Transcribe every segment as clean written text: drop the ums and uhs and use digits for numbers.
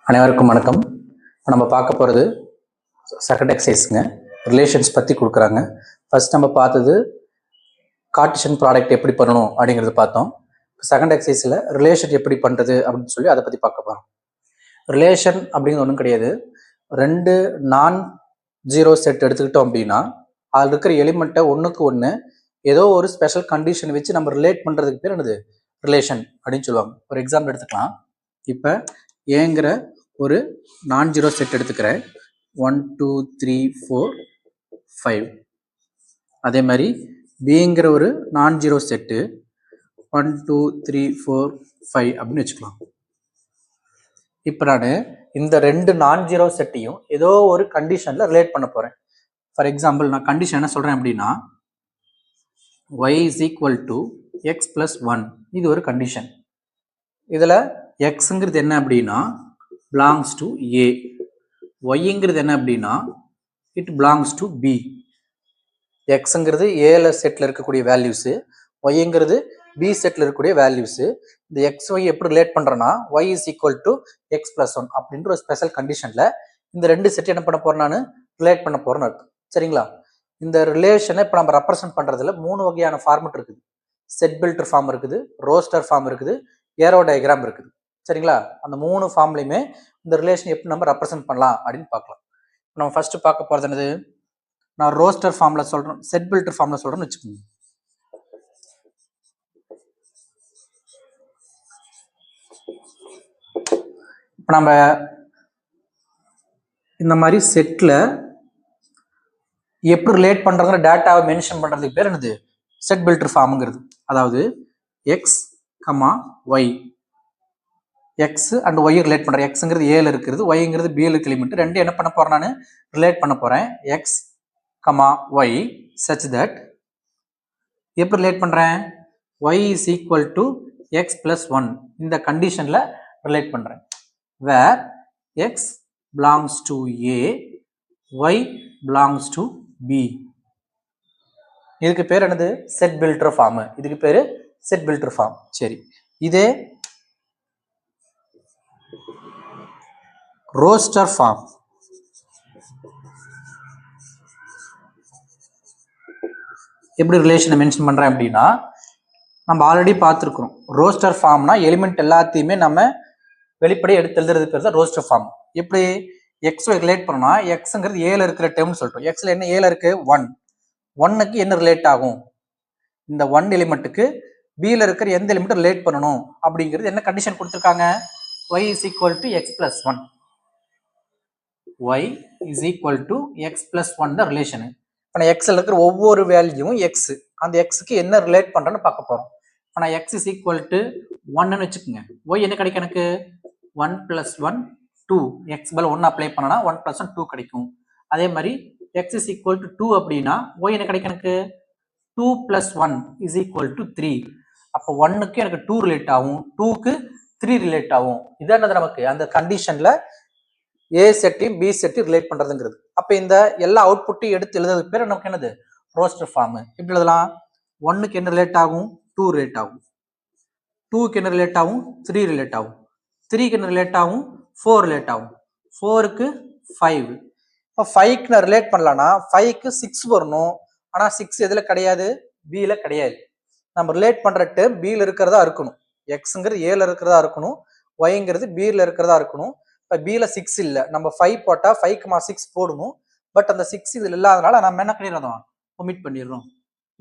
அனைவருக்கும் வணக்கம். நம்ம பார்க்க போகிறது செகண்ட் எக்ஸசைஸுங்க. ரிலேஷன்ஸ் பற்றி கொடுக்குறாங்க. ஃபர்ஸ்ட் நம்ம பார்த்தது கார்ட்டீசியன் ப்ராடக்ட் எப்படி பண்ணணும் அப்படிங்கிறது பார்த்தோம். செகண்ட் எக்ஸசைஸில் ரிலேஷன் எப்படி பண்ணுறது அப்படின்னு சொல்லி அதை பற்றி பார்க்க போகிறோம். ரிலேஷன் அப்படிங்கிறது ஒன்றும் கிடையாது. ரெண்டு நான் ஜீரோ செட் எடுத்துக்கிட்டோம் அப்படின்னா அதில் இருக்கிற எலிமெண்ட்டை ஒன்றுக்கு ஒன்று ஏதோ ஒரு ஸ்பெஷல் கண்டிஷன் வச்சு நம்ம ரிலேட் பண்ணுறதுக்கு பேர் என்னது ரிலேஷன் அப்படின்னு சொல்லுவாங்க. ஒரு எக்ஸாம்பிள் எடுத்துக்கலாம். இப்போ ஏங்கிற ஒரு நான் ஜீரோ செட் எடுத்துக்கிறேன். 1 2 3 4 5. அதே மாதிரி பிங்கிற ஒரு நான் ஜீரோ செட்டு 1 2 3 4 5 அப்படின்னு வச்சுக்கலாம். இப்போ நான் இந்த ரெண்டு நான் ஜீரோ செட்டையும் ஏதோ ஒரு கண்டிஷனில் ரிலேட் பண்ண போகிறேன். ஃபார் எக்ஸாம்பிள் நான் கண்டிஷன் என்ன சொல்கிறேன் அப்படின்னா y is equal to x plus 1. இது ஒரு கண்டிஷன். இதில் எக்ஸுங்கிறது என்ன அப்படின்னா belongs to A. yங்கிறது என்ன அப்படின்னா it belongs to B. எக்ஸுங்கிறது ஏல செட்டில் இருக்கக்கூடிய வேல்யூஸு, ஒய்ங்கிறது பி செட்டில் இருக்கக்கூடிய வேல்யூஸு. இந்த எக்ஸ் ஒய் எப்படி ரிலேட் பண்ணுறேன்னா y is equal to x plus 1 அப்படின்ற ஒரு ஸ்பெஷல் கண்டிஷனில் இந்த ரெண்டு செட் என்ன பண்ண போகிறேன், நான் ரிலேட் பண்ண போகிறேன்னு அர்த்தம். சரிங்களா? இந்த ரிலேஷனை இப்போ நம்ம ரெப்ரசென்ட் பண்ணுறதுல 3 வகையான ஃபார்மெட் இருக்குது. செட் பில்டர் ஃபார்ம் இருக்குது, ரோஸ்டர் ஃபார்ம் இருக்குது, ஏரோ டயக்ராம் இருக்குது. சரிங்களா? அந்த 3 ஃபார்ம்லையுமே இந்த ரிலேஷன் எப்படி நம்ம ரெப்ரசென்ட் பண்ணலாம் அப்படின்னு பார்க்கலாம். நம்ம ஃபர்ஸ்ட் பார்க்க போகிறது என்னது, நான் ரோஸ்டர் ஃபார்மில் சொல்கிறேன், செட் பில்டர் ஃபார்மில் சொல்கிறேன்னு வச்சுக்கோங்க. இப்போ நம்ம இந்த மாதிரி செட்டில் எப்படி ரிலேட் பண்ணுறதுங்கிற டேட்டாவை மென்ஷன் பண்ணுறதுக்கு பேர் என்னது செட் பில்டர் ஃபார்முங்கிறது. அதாவது X comma Y, X and Y relate பண்ணுறேன். எக்ஸுங்கிறது ஏல இருக்கிறது, ஒய்ங்கிறது பிஎல் எலிமெண்ட். ரெண்டு என்ன பண்ண போகிறேன், நான் ரிலேட் பண்ண போகிறேன். X comma Y such that எப்படி ரிலேட் பண்ணுறேன், Y is equal to X plus 1 இந்த கண்டிஷனில் ரிலேட் பண்ணுறேன். Where X belongs to A, Y belongs to B. இதுக்கு பேர் என்னது செட் பில்டர் ஃபார்ம். இதுக்கு பேர் செட் பில்டர் ஃபார்ம். சரி, இதே ரோஸ்டர் ஃபார்ம். எப்படி ரிலேஷனை மென்ஷன் பண்றேன் அப்படின்னா நம்ம ஆல்ரெடி பார்த்துருக்கிறோம். ரோஸ்டர் ஃபார்ம்னா எலிமெண்ட் எல்லாத்தையுமே நம்ம வெளிப்படையை எடுத்து எழுதுறது பேர் தான் ரோஸ்டர் ஃபார்ம். எப்படி எக்ஸ் ரிலேட் பண்ணோம்னா எக்ஸுங்கிறது ஏல இருக்கிற டேர்ம்னு சொல்லிட்டோம். எக்ஸ்ல என்ன ஏல இருக்கு 1, 1க்கு என்ன ரிலேட் ஆகும், இந்த 1 எலிமெண்ட்டுக்கு பியில் இருக்கிற எந்த எலிமெண்ட் ரிலேட் பண்ணணும் அப்படிங்கிறது என்ன கண்டிஷன் கொடுத்துருக்காங்க, y is equal to x plus 1. y is equal to x plus 1 தான் ரிலேஷனு. இப்போ நான் எக்ஸில் இருக்கிற ஒவ்வொரு வேல்யூவும் எக்ஸ், அந்த எக்ஸுக்கு என்ன ரிலேட் பண்ணுறேன்னு பார்க்க போகிறோம். இப்போ நான் எக்ஸ் இஸ் ஈக்குவல் டு 1ன்னு வச்சுக்கோங்க. ஒய் என்ன கிடைக்கும், எனக்கு 1 plus 1 2. எக்ஸ் பல 1 அப்ளை பண்ணனா 1 plus 1 2 கிடைக்கும். அதே மாதிரி எக்ஸ் இஸ் ஈக்குவல் டு 2 அப்படின்னா ஒய் என்ன கிடைக்கும், எனக்கு 2 plus 1 is equal to 3. அப்போ 1க்கு எனக்கு 2 ரிலேட் ஆகும், 2க்கு 3 ரிலேட் ஆகும். இதான் நமக்கு அந்த கண்டிஷனில் ஏ செட்டையும் பி செட்டையும் ரிலேட் பண்ணுறதுங்கிறது. அப்போ இந்த எல்லா அவுட்புட்டையும் எடுத்து எழுதுறதுக்கு பேர் நமக்கு என்னது ரோஸ்டர் ஃபார்ம். எப்படி எழுதலாம், 1க்கு என்ன ரிலேட் ஆகும் 2 ரிலேட் ஆகும், 2க்கு என்ன ரிலேட் ஆகும் 3 ரிலேட் ஆகும், 3க்கு என்ன ரிலேட் ஆகும் 4 ரிலேட் ஆகும், 4க்கு 5. இப்போ 5க்கு நான் ரிலேட் பண்ணலான்னா 5க்கு 6 வரணும். ஆனால் 6 எதில் கிடையாது, பியில் கிடையாது. நம்ம ரிலேட் பண்ணுற டேர்ம் பியில் இருக்கிறதா இருக்கணும். எக்ஸுங்கிறது ஏல இருக்கிறதா இருக்கணும், ஒய்ங்கிறது பியில் இருக்கிறதா இருக்கணும். இப்போ பியில் 6 இல்லை, நம்ம 5 போட்டால் 5,6 போடணும். பட் அந்த 6 இதில் இல்லாதனால நம்ம என்ன பண்ணிடுறோம், ஒமிட் பண்ணிடுறோம்.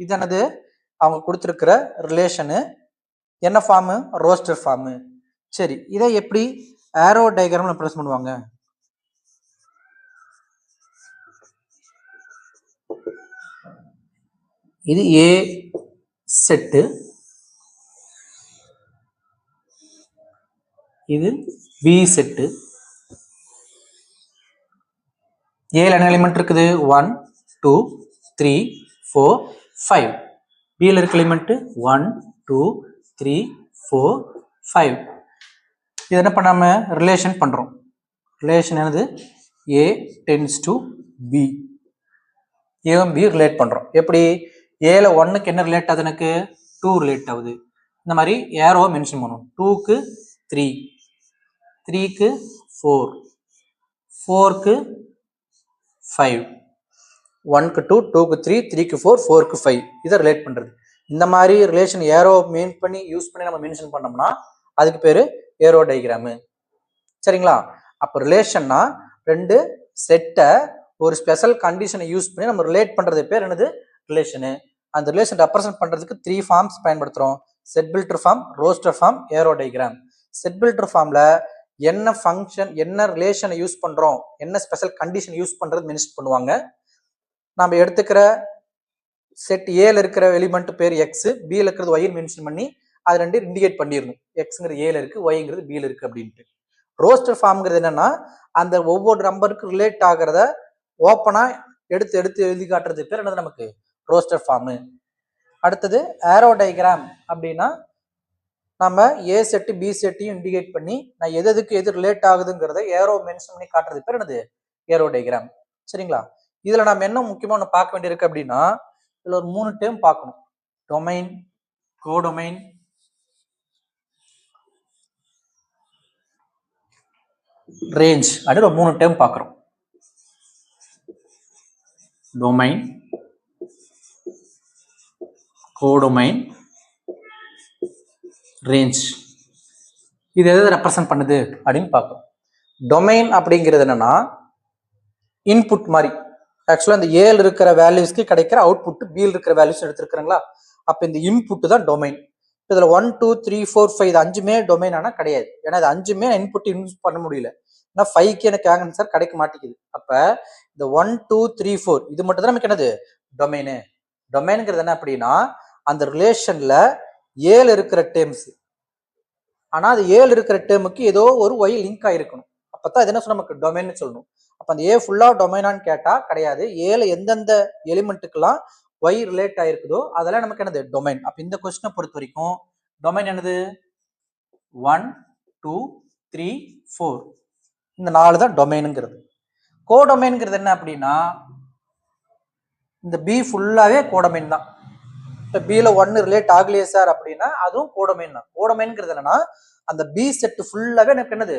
இது என்னது அவங்க கொடுத்துருக்கிற ரிலேஷனு. என்ன ஃபார்மு, ரோஸ்டர் ஃபார்மு. சரி, இதை எப்படி ஏரோ டயக்ராம்ல ப்ரெஸ் பண்ணுவாங்க, இது ஏ செட்டு, இது பி செட்டு. ஏல என்ன எலிமெண்ட் இருக்குது 1 2 3 4 5. பியில் இருக்க எலிமெண்ட் 1 2 3 4 5. இது என்ன பண்ணாம ரிலேஷன் பண்றோம். ரிலேஷன் என்னது, ஏ டென்ஸ் டு பி. ஏவும் பி ரிலேட் பண்றோம். எப்படி ஏல 1க்கு என்ன ரிலேட் ஆகுது, எனக்கு 2 ரிலேட் ஆகுது. இந்த மாதிரி ஏரோவை மென்ஷன் பண்ணுவோம். 2க்கு 3, 3க்கு 4, 4க்கு 5, 1க்கு 2, 2க்கு 3, 3க்கு 4, 4க்கு 5. இதை ரிலேட் பண்றது. இந்த மாதிரி ரிலேஷன் ஏரோ மெயின் பண்ணி யூஸ் பண்ணி நம்ம மென்ஷன் பண்ணோம்னா அதுக்கு பேரு ஏரோ டயக்ராமு. சரிங்களா? அப்போ ரிலேஷன்னா ரெண்டு செட்டை ஒரு ஸ்பெஷல் கண்டிஷனை யூஸ் பண்ணி நம்ம ரிலேட் பண்றது பேர் என்னது? ரிலேஷனு. அந்த ரிலேஷன் ரெப்ரசென்ட் பண்றதுக்கு 3 ஃபார்ம்ஸ் பயன்படுத்துறோம். Set builder form, roster form, arrow diagram. Set builder ஃபார்ம்ல என்ன ஃபங்க்ஷன், என்ன ரிலேஷனை யூஸ் பண்றோம், என்ன ஸ்பெஷல் கண்டிஷன் யூஸ் பண்றது மென்ஷன் பண்ணுவாங்க. நம்ம எடுத்துக்கிற செட் ஏல இருக்கிற எலிமெண்ட் பேர் எக்ஸ், பில இருக்கிறது ஒய் மென்ஷன் பண்ணி அது ரெண்டு இண்டிகேட் பண்ணிடணும். எக்ஸ்ங்கிறது ஏல இருக்கு, ஒய்ங்கிறது பில இருக்கு அப்படின்ட்டு. ரோஸ்டர் ஃபார்ம்ங்கிறது என்னன்னா அந்த ஒவ்வொரு நம்பருக்கு ரிலேட் ஆகிறத ஓப்பனா எடுத்து எடுத்து எழுதி காட்டுறது பேர் என்னது? நமக்கு ரோஸ்டர் ஃபார்மு. அடுத்தது ஏரோ டயக்ராம் அப்படின்னா நம்ம ஏ செட்டு பி செட்டையும் இண்டிகேட் பண்ணி நான் எதுக்கு எது ரிலேட் ஆகுதுங்கிறத ஏரோ மென்ஷன் பண்ணி காட்டுறது பேர் என்னது? Aero diagram. சரிங்களா? இதுல நம்ம என்ன முக்கியமா ஒன்று பார்க்க வேண்டியிருக்கு அப்படின்னா இதுல ஒரு 3 டேர்ம் பார்க்கணும். டொமைன், கோடொமைன், ரேஞ்ச் அப்படின்னு ஒரு 3 டேர்ம் பார்க்குறோம். Domain, codomain, range. இது எதை ரெப்ரசன்ட் பண்ணுது அப்படின்னு பார்ப்போம். டொமைன் அப்படிங்கிறது என்னன்னா இன்புட் மாதிரி. ஆக்சுவலா இந்த ஏல இருக்கிற வேல்யூஸ்க்கு கிடைக்கிற அவுட்புட் பியில் இருக்கிற வேல்யூஸ் எடுத்துருக்காங்களா? அப்ப இந்த இன்புட் தான் டொமைன். இதுல 1, 2, 3, 4, 5 இது 5மே டொமைன் ஆனா கிடையாது. ஏன்னா இது 5மே இன்புட் யூஸ் பண்ண முடியல. ஏன்னா 5க்கு எனக்கு ஆன்சர் கிடைக்க மாட்டேங்குது. அப்ப இந்த 1, 2, 3, 4 இது மட்டும் தான் நமக்கு என்னது? டொமைனு. டொமைனுங்கிறது என்ன அப்படின்னா அந்த ரிலேஷன்ல ஏல இருக்கிற டேர்ம்ஸ், ஆனா அது ஏல இருக்கிற டேர்முக்கு ஏதோ ஒரு ஒய் லிங்க் ஆயிருக்கணும். அப்பதான் அது என்ன சொல்ல நமக்கு டொமைன் சொல்லணும். அப்ப அந்த ஏ ஃபுல்லா டொமைனான்னு கேட்டா கிடையாது. ஏல எந்தெந்த எலிமெண்ட்டுக்கெல்லாம் ஒய் ரிலேட் ஆயிருக்குதோ அதெல்லாம் நமக்கு என்னது? டொமைன். அப்ப இந்த கொஸ்டினை பொறுத்த வரைக்கும் டொமைன் என்னது? 1, 2, 3, 4 இந்த 4 தான் டொமைனுங்கிறது. கோடொமைன்ங்கிறது என்ன அப்படின்னா இந்த பி ஃபுல்லாவே கோடொமைன் தான். இப்ப பில 1 ரிலேட் ஆகலையே சார் அப்படின்னா அதுவும் கோடொமைன் தான். கோடொமைன்ங்கிறது என்னன்னா அந்த பி செட் ஃபுல்லாவே எனக்கு என்னது?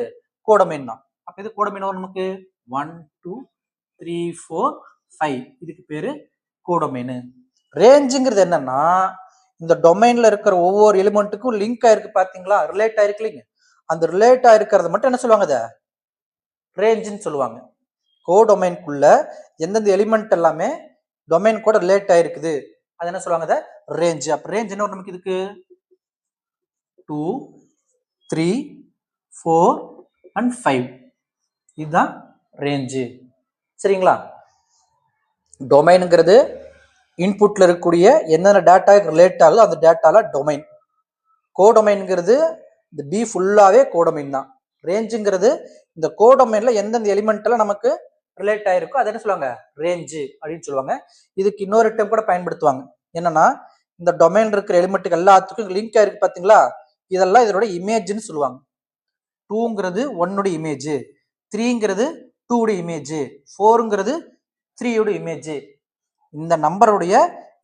கோடொமைன் தான். அப்ப இது கோடொமைன் வரும் நமக்கு 1, 2, 3, 4, 5 இதுக்கு பேரு கோடொமைனு. ரேஞ்சுங்கிறது என்னன்னா இந்த டொமைன்ல இருக்கிற ஒவ்வொரு எலிமெண்ட்டுக்கும் லிங்க் ஆயிருக்கு பாத்தீங்களா? ரிலேட் ஆயிருக்கு இல்லைங்க? அந்த ரிலேட் ஆயிருக்கிறத மட்டும் என்ன சொல்லுவாங்க? அத ரேஞ்சுன்னு சொல்லுவாங்க. கோடொமைனுக்குள்ள எந்தெந்த எலிமெண்ட் எல்லாமே டொமைன் கூட ரிலேட் ஆயிருக்குது அது என்ன சொல்லுவாங்க? அத ரேஞ்ச். அப்ப ரேஞ்ச் என்ன நமக்கு இதுக்கு? 2, 3, 4 and 5 இதுதான் ரேஞ்சு. சரிங்களா? டொமைனுங்கிறது இன்புட்ல இருக்கக்கூடிய என்னென்ன டேட்டா ரிலேட் ஆகுதோ அந்த டேட்டால டொமைன். கோடொமைன்ங்கிறது இந்த பி ஃபுல்லாவே கோடொமைன் தான். ரேஞ்சுங்கிறது இந்த கோடொமைன்ல எந்தெந்த எலிமெண்ட் எல்லாம் நமக்கு ரிலேட் ஆயிருக்கோ அதை என்ன சொல்லுவாங்க? ரேஞ்சு அப்படின்னு சொல்லுவாங்க. இதுக்கு இன்னொரு டைம் கூட பயன்படுத்துவாங்க. என்னன்னா இந்த டொமைன் இருக்கிற எலிமெண்ட்டுக்கு எல்லாத்துக்கும் லிங்க் ஆயிருக்கு பாத்தீங்களா? இதெல்லாம் இதோட இமேஜ்னு சொல்லுவாங்க. 2ங்கிறது 1 இமேஜ், 3ங்கிறது 2 இமேஜ், 4ங்கிறது 3 இமேஜ். இந்த நம்பருடைய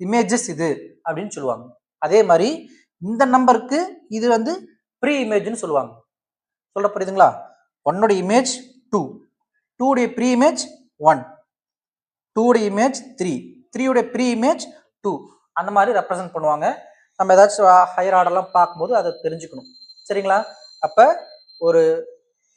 இமேஜஸ் இது அப்படின்னு சொல்லுவாங்க. அதே மாதிரி இந்த நம்பருக்கு இது வந்து ப்ரீ இமேஜ்னு சொல்லுவாங்க. சொல்ல புரியுதுங்களா? 1 image 2, 2 pre image 1, 2 image 3, 3 pre image 2 அந்த மாதிரி ரெப்ரசன்ட் பண்ணுவாங்க. நம்ம ஏதாச்சும் ஹையர் ஆர்டர்லாம் பார்க்கும்போது அதை தெரிஞ்சுக்கணும். சரிங்களா? அப்ப ஒரு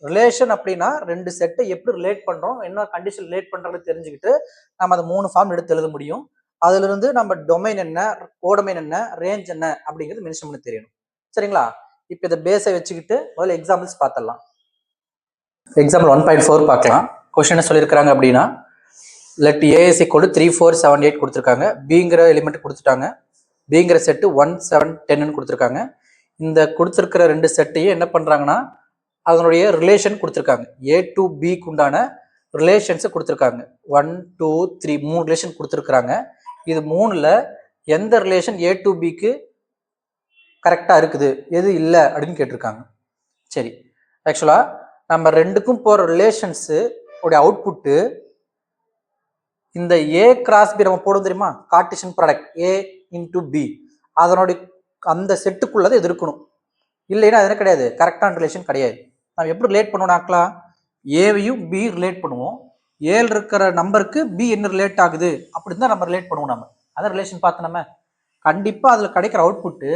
ரிலேஷன் அப்படின்னா ரெண்டு செட்டை எப்படி ரிலேட் பண்றோம், என்ன கண்டிஷன் ரிலேட் பண்றது தெரிஞ்சுக்கிட்டு நம்ம அதை 3 ஃபார்ம் எடுத்து எழுத முடியும். அதுல இருந்து நம்ம டொமைன் என்ன, கோடொமைன் என்ன, ரேஞ்ச் என்ன அப்படிங்கிறது மென்ஷன் பண்ண தெரியணும். சரிங்களா? இப்போ இதை பேஸை வச்சுக்கிட்டு முதல்ல எக்ஸாம்பிள்ஸ் பார்த்துடலாம். எக்ஸாம்பிள் 1.4 பார்க்கலாம். கொஸ்டின் என்ன சொல்லியிருக்கிறாங்க அப்படின்னா let A is equal to 3, 4, 7, 8 கொடுத்துருக்காங்க. பிங்கிற எலிமெண்ட் கொடுத்துட்டாங்க. பிங்கிற செட்டு 1, 7, 10 கொடுத்துருக்காங்க. இந்த கொடுத்துருக்கிற ரெண்டு செட்டையும் என்ன பண்றாங்கன்னா அதனுடைய ரிலேஷன் கொடுத்துருக்காங்க. ஏ டு பிக்கு உண்டான ரிலேஷன்ஸை கொடுத்துருக்காங்க. 1, 2, 3 3 ரிலேஷன் கொடுத்துருக்குறாங்க. இது 3ல எந்த ரிலேஷன் ஏ டு பிக்கு கரெக்டா இருக்குது, எது இல்லை அப்படின்னு கேட்டிருக்காங்க. சரி, ஆக்சுவலா நம்ம ரெண்டுக்கும் போற ரிலேஷன்ஸு உடைய அவுட்புட்டு இந்த ஏ கிராஸ் பி நம்ம போடும் தெரியுமா? Cartesian product A into B அதனுடைய அந்த செட்டுக்குள்ளதை இது இருக்கணும். இல்லைன்னா அது என்ன கிடையாது? கரெக்டான ரிலேஷன் கிடையாது. நம்ம எப்படி ரிலேட் பண்ணணும் ஆக்கலாம்? ஏவையும் பி ரிலேட் பண்ணுவோம். ஏழு இருக்கிற நம்பருக்கு பி என்ன ரிலேட் ஆகுது அப்படின்னு தான் நம்ம ரிலேட் பண்ணுவோம். நம்ம அதான் ரிலேஷன் பார்த்து நம்ம கண்டிப்பாக அதில் கிடைக்கிற அவுட்புட்டு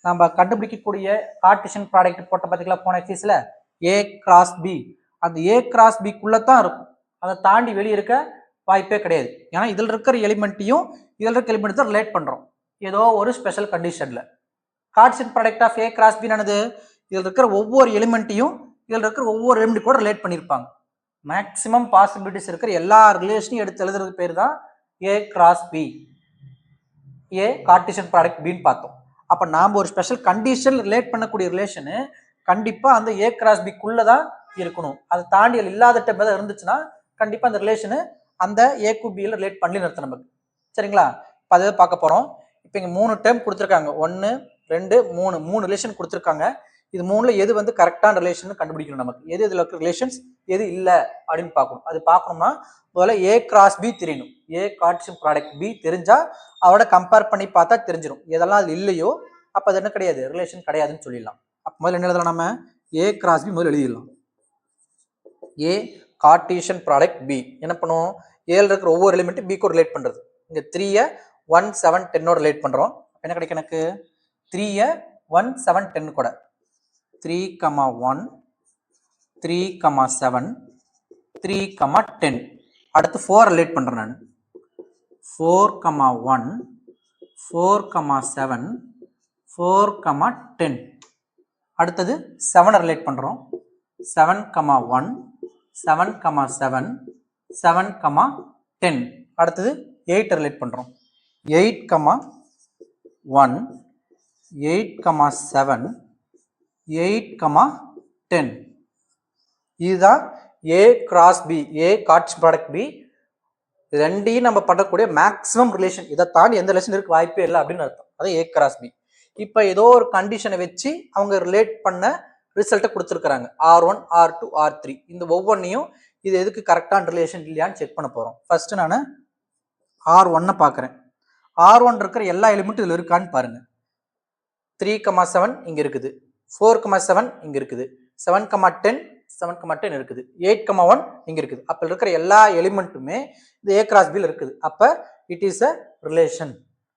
நம்ம கண்டுபிடிக்கக்கூடிய கார்ட்டீசியன் ப்ராடக்ட் போட்ட பார்த்தீங்களா போன எக்ஸைஸில் ஏ கிராஸ் பி, அந்த ஏ கிராஸ் பிக்குள்ளே தான் இருக்கும். அதை தாண்டி வெளியே இருக்க வாய்ப்பே கிடையாது. ஏன்னா இதில் இருக்கிற எலிமெண்ட்டையும் இதில் இருக்க எலிமெண்ட் தான் ரிலேட் பண்ணுறோம் ஏதோ ஒரு ஸ்பெஷல் கண்டிஷனில். Cartesian product of A cross B ஆனது இதில் இருக்கிற ஒவ்வொரு எலிமெண்ட்டையும் இதில் இருக்கிற ஒவ்வொரு எலிமெண்ட் கூட ரிலேட் பண்ணியிருப்பாங்க. மேக்ஸிமம் பாசிபிலிட்டிஸ் இருக்கிற எல்லா ரிலேஷனையும் எடுத்து எழுதுறது பேர் தான் A cross B, A Cartesian product பின்னு பார்த்தோம். அப்போ நாம் ஒரு ஸ்பெஷல் கண்டிஷன் ரிலேட் பண்ணக்கூடிய ரிலேஷனு கண்டிப்பாக அந்த ஏ கிராஸ் பிக்குள்ளே தான் இருக்கணும். அதை தாண்டி இல்லாத டைம் தான் இருந்துச்சுன்னா கண்டிப்பாக அந்த ரிலேஷனு அந்த ஏ கு பியில் ரிலேட் பண்ணி நிறுத்த நமக்கு. சரிங்களா? இப்போ அதை பார்க்க போகிறோம். இப்போ இங்கே 3 டேர்ம் கொடுத்துருக்காங்க. 1 2 3 ரிலேஷன் கொடுத்துருக்காங்க. இது 3ல எது வந்து கரெக்டான ரிலேஷன் கண்டுபிடிக்கணும். நமக்கு எது இதில் இருக்கிற ரிலேஷன்ஸ் எது இல்லை அப்படின்னு பார்க்கணும். அது பார்க்கணும்னா முதல்ல ஏ கிராஸ் பி தெரியணும். ஏ கார்ட்டீசியன் ப்ராடக்ட் பி தெரிஞ்சா அவட கம்பேர் பண்ணி பார்த்தா தெரிஞ்சிடும். எதெல்லாம் அது இல்லையோ அப்போ அது என்ன கிடையாது, ரிலேஷன் கிடையாதுன்னு சொல்லிடலாம். அப்போ முதல்ல என்ன எழுதலாம், நம்ம ஏ கிராஸ் பி முதல்ல எழுதிடலாம். ஏ கார்ட்டீசியன் ப்ராடக்ட் பி என்ன பண்ணுவோம், ஏல இருக்கிற ஒவ்வொரு எலிமெண்ட்டும் பிக்கு ரிலேட் பண்ணுறது. இங்கே 3யை 1 7 10 ரிலேட் பண்ணுறோம். என்ன கிடைக்கும் எனக்கு, 3யை 1 7 10 கூட 3, 1 3, 7 3, 10. அடுத்து 4 ரிலேட் பண்ணுறேன் நான். 4, 1 4, 7 4, 10. அடுத்தது 7 ரிலேட் பண்ணுறோம். 7, 1 7, 7 7, 10. அடுத்தது 8 ரிலேட் பண்ணுறோம். 8, 1 8, 7 8, 10. இதுதான் A cross B, A Cartesian product B. ரெண்டையும் நம்ம பண்ணக்கூடிய மேக்ஸிமம் ரிலேஷன். இதை தாண்டி எந்த ரிலேஷன் இருக்கு வாய்ப்பே இல்லை அப்படின்னு அர்த்தம். அது ஏ கிராஸ் பி. இப்போ ஏதோ ஒரு கண்டிஷனை வச்சு அவங்க ரிலேட் பண்ண ரிசல்ட்டை கொடுத்துருக்குறாங்க. R1 R2 R3. இந்த ஒவ்வொன்றையும் இது எதுக்கு கரெக்டான ரிலேஷன் இல்லையான்னு செக் பண்ண போகிறோம். ஃபர்ஸ்ட் நான் R1 பார்க்குறேன். R1 இருக்கிற எல்லா எலிமெண்ட்டும் இதில் இருக்கான்னு பாருங்க. 3, 7 இங்கே இருக்குது. 4, 7 இங்கே இருக்குது. 7, 10 7, 10 இருக்குது. 8, 1 இங்கே இருக்குது. அப்போ இருக்கிற எல்லா எலிமெண்ட்டுமே இந்த ஏ கிராஸ் பியில் இருக்குது. அப்போ இட் இஸ் அ ரிலேஷன்.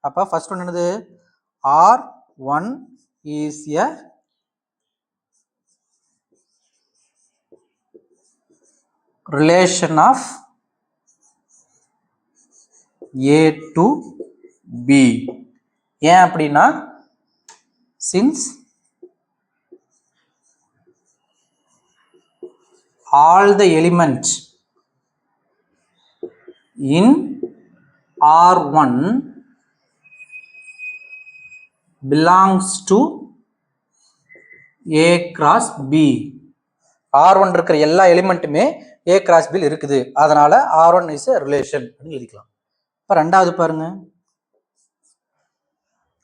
அப்போ ஃபர்ஸ்ட் ஒன்று என்னது, R1 is a relation of A to B. ஏன் அப்படின்னா since all the elements in R1 belongs to A cross B. R1 இருக்கிற எல்லா எலிமெண்ட்டுமே ஏ கிராஸ் பியில் இருக்குது. அதனால R1 இஸ் எ ரிலேஷன் அப்படின்னு எழுதிக்கலாம். இப்போ ரெண்டாவது பாருங்க,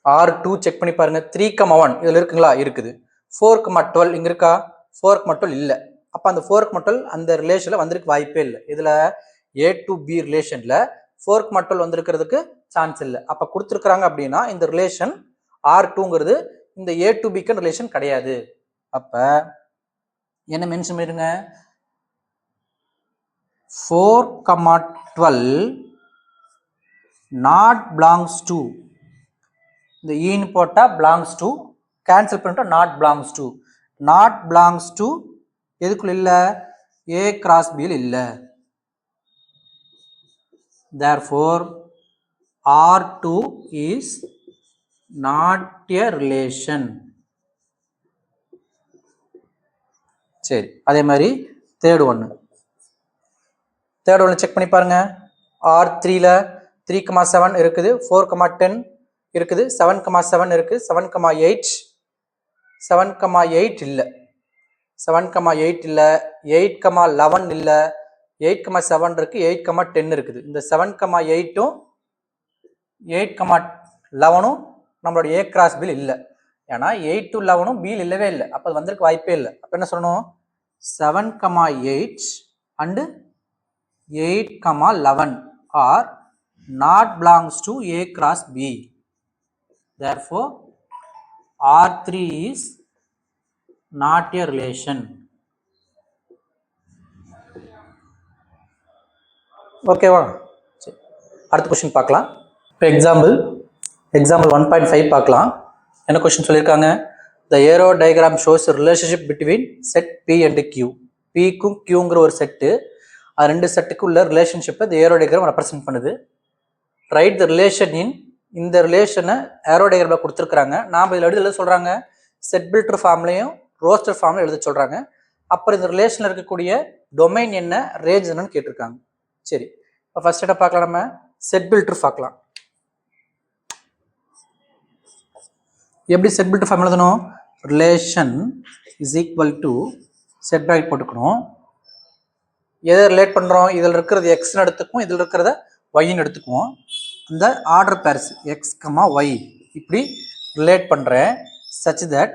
R2 செக் பண்ணி பாருங்க. 3, 1 இதில் இருக்குங்களா, இருக்குது. 4, 12 இங்கே இருக்கா, 4, 12 இல்லை. அப்போ அந்த 4, 12 அந்த ரிலேஷனில் வந்திருக்கு வாய்ப்பே இல்லை. இதில் ஏ டு பி ரிலேஷனில் 4, 12 வந்திருக்கிறதுக்கு சான்ஸ் இல்லை. அப்போ கொடுத்துருக்குறாங்க அப்படின்னா இந்த ரிலேஷன் R2ங்கிறது இந்த ஏ டு பிக்கு ரிலேஷன் கிடையாது. அப்போ என்ன மென்ஷன் பண்ணிருங்க, 4, 12 not belongs to, இந்த ஈன்னு போட்டால் belongs to, கேன்சல் பண்ணிட்டோம் not belongs to, not belongs to எதுக்குள்ள இல்லை, ஏ கிராஸ் பியில் இல்லை. therefore R2 is not a relation. சரி, அதே மாதிரி தேர்ட் ஒன்று செக் பண்ணி பாருங்க. R3ல 3, 7 இருக்குது. 4, 10 இருக்குது. 7, 7 இருக்குது. 7, 8 7, 8 இல்லை. 7, 8 இல்லை. 8, 11 இல்லை. 8, 7 இருக்கு. 8, 10 இருக்குது. இந்த 7, 8ம் 8, 11ம் நம்மளோட ஏ கிராஸ் பில் இல்லை. ஏன்னா 8 to 11ம் பில் இல்லவே இல்லை. அப்போ அது வந்திருக்கு வாய்ப்பே இல்லை. அப்போ என்ன சொல்லணும், 7, 8 and 8, 11 are not belongs to A cross B. Therefore R3 is not a relation. ஓகேவா? சரி, அடுத்த கொஸ்டின் பார்க்கலாம். இப்போ எக்ஸாம்பிள் 1.5 பார்க்கலாம். என்ன கொஸ்டின் சொல்லியிருக்காங்க? The arrow diagram shows relationship between set P and Q. பிக்கும் கியூங்கிற ஒரு செட்டு, அது ரெண்டு செட்டுக்கு உள்ள ரிலேஷன்ஷிப்பை இந்த ஏரோ டயக்ராம் ரெப்ரசென்ட் பண்ணுது. ரைட் த ரிலேஷன் இன், இந்த ரிலேஷனை ஏரோ டயக்ராமில் கொடுத்துருக்குறாங்க. நாம் இதில் எழுத சொல்கிறாங்க செட் பில்டர் ஃபார்ம்லையும் ரோஸ்டர் ஃபார்ம்லையும் எழுத சொல்கிறாங்க. அப்புறம் இந்த ரிலேஷனில் இருக்கக்கூடிய டொமைன் என்ன, ரேஞ்ச் என்னன்னு கேட்டிருக்காங்க. சரி, இப்போ ஃபர்ஸ்ட் என்ன பார்க்கலாம்? நம்ம செட் பில்டர் பார்க்கலாம். எப்படி செட் பில்டர் ஃபார்ம் எழுதணும்? Relation is equal to set bracket போட்டுக்கணும். எதை ரிலேட் பண்ணுறோம்? இதில் இருக்கிறது எக்ஸ்ன்னு எடுத்துக்குவோம், இதில் இருக்கிறத ஒய்ன்னு எடுத்துக்குவோம். இந்த order pairs X comma Y இப்படி ரிலேட் பண்ணுறேன். சச் தட்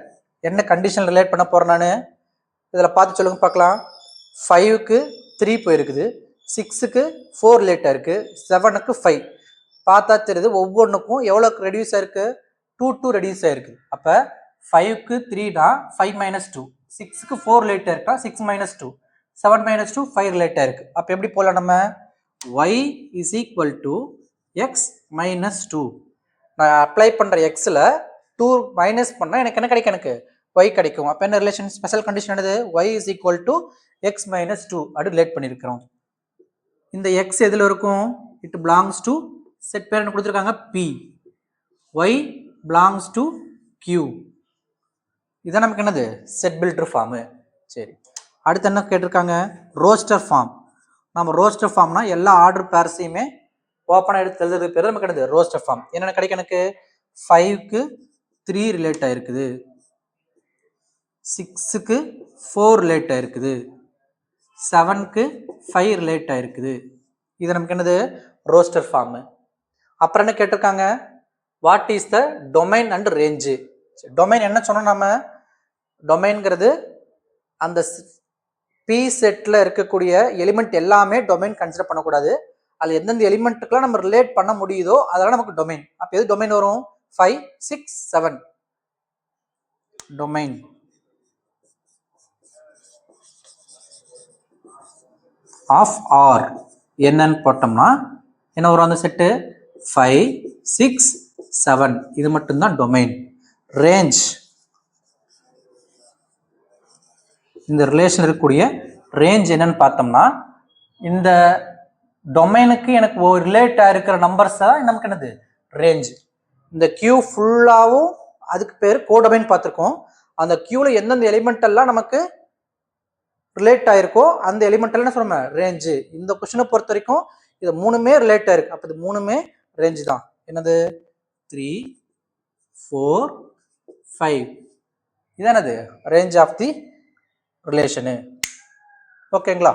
என்ன கண்டிஷன் ரிலேட் பண்ண போகிறேன் நான்? இதில் பார்த்து சொல்லுங்க பார்க்கலாம். 5க்கு 3 போயிருக்குது, 6க்கு 4 ரிலேட்டாக இருக்குது, 7க்கு 5. பார்த்தா தெரியுது ஒவ்வொன்றுக்கும் எவ்வளோக்கு ரெடியூஸ் ஆயிருக்கு? 2 ரெடியூஸ் ஆயிருக்கு. அப்போ 5க்கு 3னா 5 மைனஸ் 2, 6க்கு 4 ரிலேட்டாக இருக்கா 6 மைனஸ் 2, 7 மைனஸ் 2 5 ரிலேட்டாக இருக்குது. அப்போ எப்படி போகலாம் நம்ம? y is equal to X minus 2. நான் அப்ளை பண்ணுற எக்ஸில் 2 மைனஸ் பண்ணால் எனக்கு என்ன கிடைக்கும்? எனக்கு y கிடைக்கும். அப்போ என்ன ரிலேஷன்? ஸ்பெஷல் கண்டிஷன் என்னது? y is equal to X minus 2 அப்படி ரிலேட் பண்ணியிருக்கிறோம். இந்த எக்ஸ் எதில் இருக்கும்? இட் பிலாங்ஸ் டு செட் பேர் என்ன கொடுத்துருக்காங்க? p. y belongs to q. இதான் நமக்கு என்னது? Set builder form. சரி, அடுத்து என்ன கேட்டிருக்காங்க? Roster form. நம்ம ரோஸ்டர் ஃபார்ம்னா எல்லா ஆர்டர் பேர்ஸையுமே ஓப்பனாக எடுத்து எழுதுறது பேர் நமக்கு என்னது? Roster form. என்னென்ன கிடைக்கும் எனக்கு? 5க்கு 3 ரிலேட் ஆயிருக்குது, 6க்கு 4 ரிலேட் ஆயிருக்குது, 7க்கு 5 ரிலேட் ஆயிருக்குது. இது நமக்கு என்னது? Roster form. அப்புறம் என்ன கேட்டிருக்காங்க? What is the domain and range. Domain என்ன சொன்னோம் நம்ம? டொமைன்ங்கிறது அந்த பி செட்டில் இருக்கக்கூடிய எலிமெண்ட் எல்லாமே டொமைன் கன்சிடர் பண்ணக்கூடாது. அதில் எந்தெந்த எலிமெண்ட்டுக்கெல்லாம் நம்ம ரிலேட் பண்ண முடியுதோ அதெல்லாம் நமக்கு டொமைன். அப்போ எது டொமைன் வரும்? 5, 6, 7 டொமைன். ஆஃப் ஆர் என்னன்னு போட்டோம்னா என்ன வரும்? அந்த செட்டு 5, 6, 7 இது மட்டும்தான் டொமைன். ரேஞ்ச் இந்த ரிலேஷன் இருக்கக்கூடிய ரேஞ்ச் என்னன்னு பார்த்தோம்னா இந்த டொமைனுக்கு எனக்கு ஒரு ரிலேட்டாக இருக்கிற நம்பர்ஸ் தான் நமக்கு என்னது? ரேஞ்ச். இந்த கியூ ஃபுல்லாகவும் அதுக்கு பேர் கோடொமைன் பார்த்துருக்கோம். அந்த கியூவில் எந்தெந்த எலிமெண்ட் எல்லாம் நமக்கு ரிலேட் ஆயிருக்கோ அந்த எலிமெண்ட் எல்லாம் என்ன சொல்லுவோம்? ரேஞ்சு. இந்த கொஸ்டினை பொறுத்த வரைக்கும் இது மூணுமே ரிலேட் ஆயிருக்கு. அப்போ இது மூணுமே ரேஞ்சு தான். என்னது? 3, 4, 5 இது என்னது? ரேஞ்ச் ஆஃப் தி ரிலேஷனு. ஓகேங்களா?